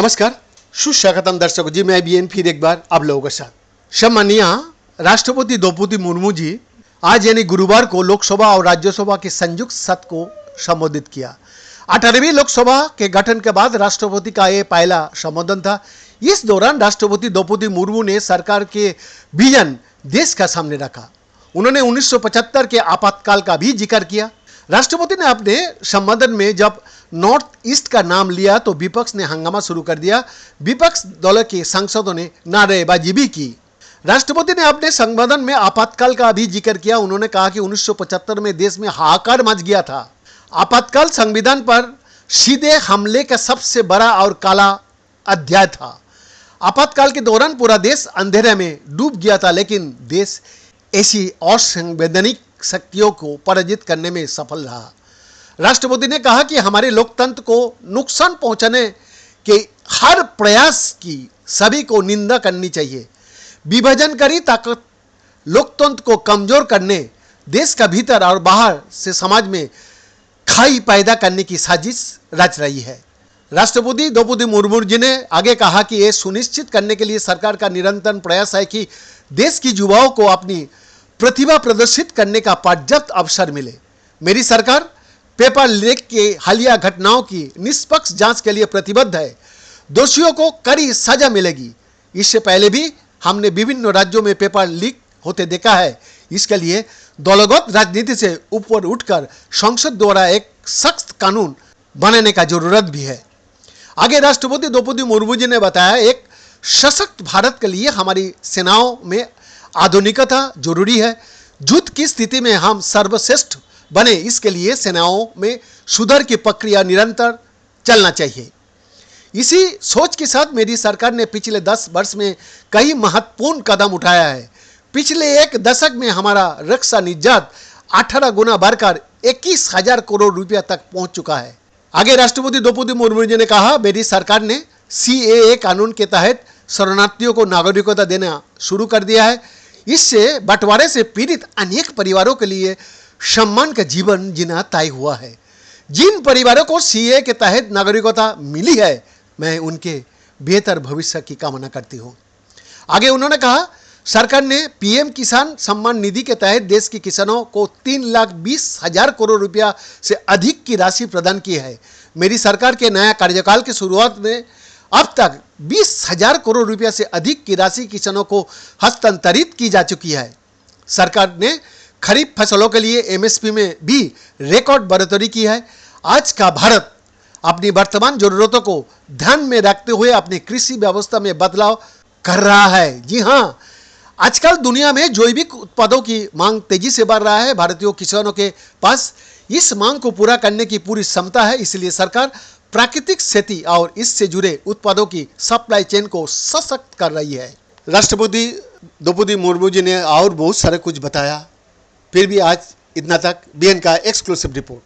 नमस्कार, सुस्वागतम दर्शकों जी। मैं बीएन फिर एक बार आप लोगों के साथ। सम्माननीय राष्ट्रपति द्रौपदी मुर्मू जी आज यानी गुरुवार को लोकसभा और राज्यसभा के संयुक्त सत्र को संबोधित किया। 18वीं लोकसभा के गठन के बाद राष्ट्रपति का यह पहला संबोधन था। इस दौरान राष्ट्रपति द्रौपदी मुर्मू ने सरकार के विजन देश का सामने रखा। उन्होंने 1975 के आपातकाल का भी जिक्र किया। राष्ट्रपति ने अपने संबोधन में जब नॉर्थ ईस्ट का नाम लिया तो विपक्ष ने हंगामा शुरू कर दिया। विपक्ष दलों के सांसदों ने नारेबाजी भी की। राष्ट्रपति ने अपने संबोधन में आपातकाल का भी जिक्र किया। उन्होंने कहा कि 1975 में देश में हाहाकार मच गया था। आपातकाल संविधान पर सीधे हमले का सबसे बड़ा और काला अध्याय था। आपातकाल के दौरान पूरा देश अंधेरे में डूब गया था, लेकिन देश ऐसी असंवैधानिक शक्तियों को पराजित करने में सफल रहा। राष्ट्रपति ने कहा कि हमारे लोकतंत्र को नुकसान पहुंचाने के हर प्रयास की सभी को निंदा करनी चाहिए। विभाजनकारी ताकत लोकतंत्र को कमजोर करने, देश का भीतर और बाहर से समाज में खाई पैदा करने की साजिश रच रही है। राष्ट्रपति द्रौपदी मुर्मू जी ने आगे कहा कि यह सुनिश्चित करने के लिए सरकार का निरंतर प्रयास है कि देश की युवाओं को अपनी प्रतिभा प्रदर्शित करने का पर्याप्त अवसर मिले। मेरी सरकार पेपर लीक के हालिया घटनाओं की निष्पक्ष जांच के लिए प्रतिबद्ध है। दोषियों को कड़ी सजा मिलेगी। इससे पहले भी हमने विभिन्न राज्यों में पेपर लीक होते देखा है। इसके लिए दलगत राजनीति से ऊपर उठकर संसद द्वारा एक सख्त कानून बनाने का जरूरत भी है। आगे राष्ट्रपति द्रौपदी मुर्मू जी ने बताया, एक सशक्त भारत के लिए हमारी सेनाओं में आधुनिकता जरूरी है। युद्ध की स्थिति में हम सर्वश्रेष्ठ बने, इसके लिए सेनाओं में सुधार की प्रक्रिया निरंतर चलना चाहिए। इसी सोच के साथ मेरी सरकार ने पिछले 10 वर्ष में कई महत्वपूर्ण कदम उठाया है। पिछले एक दशक में हमारा रक्षा निजात 18 गुना बढ़कर 21,000 करोड़ रुपया तक पहुंच चुका है। आगे राष्ट्रपति द्रौपदी मुर्मू जी ने कहा, मेरी सरकार ने CAA कानून के तहत शरणार्थियों को नागरिकता देना शुरू कर दिया है। इससे बंटवारे से पीड़ित अनेक परिवारों के लिए सम्मान का जीवन जीना तय हुआ है। जिन परिवारों को CAA के तहत नागरिकता मिली है, मैं उनके बेहतर भविष्य की कामना करती हूँ। आगे उन्होंने कहा, सरकार ने PM किसान सम्मान निधि के तहत देश के किसानों को 3,20,000 करोड़ रुपया से अधिक की राशि प्रदान की है। मेरी सरकार के नया कार्यकाल की शुरुआत में अब तक 20,000 करोड़ रुपया से अधिक की राशि किसानों को हस्तांतरित की जा चुकी है। सरकार ने खरीफ फसलों के लिए MSP में भी रिकॉर्ड बढ़ोतरी की है। आज का भारत अपनी वर्तमान जरूरतों को ध्यान में रखते हुए अपनी कृषि व्यवस्था में बदलाव कर रहा है। जी हाँ, आजकल दुनिया में जैविक उत्पादों की मांग तेजी से बढ़ रहा है। भारतीय किसानों के पास इस मांग को पूरा करने की पूरी क्षमता है। इसलिए सरकार प्राकृतिक खेती और इससे जुड़े उत्पादों की सप्लाई चेन को सशक्त कर रही है। राष्ट्रपति द्रौपदी मुर्मू जी ने और बहुत सारे कुछ बताया। फिर भी आज इतना तक। BN का एक्सक्लूसिव रिपोर्ट।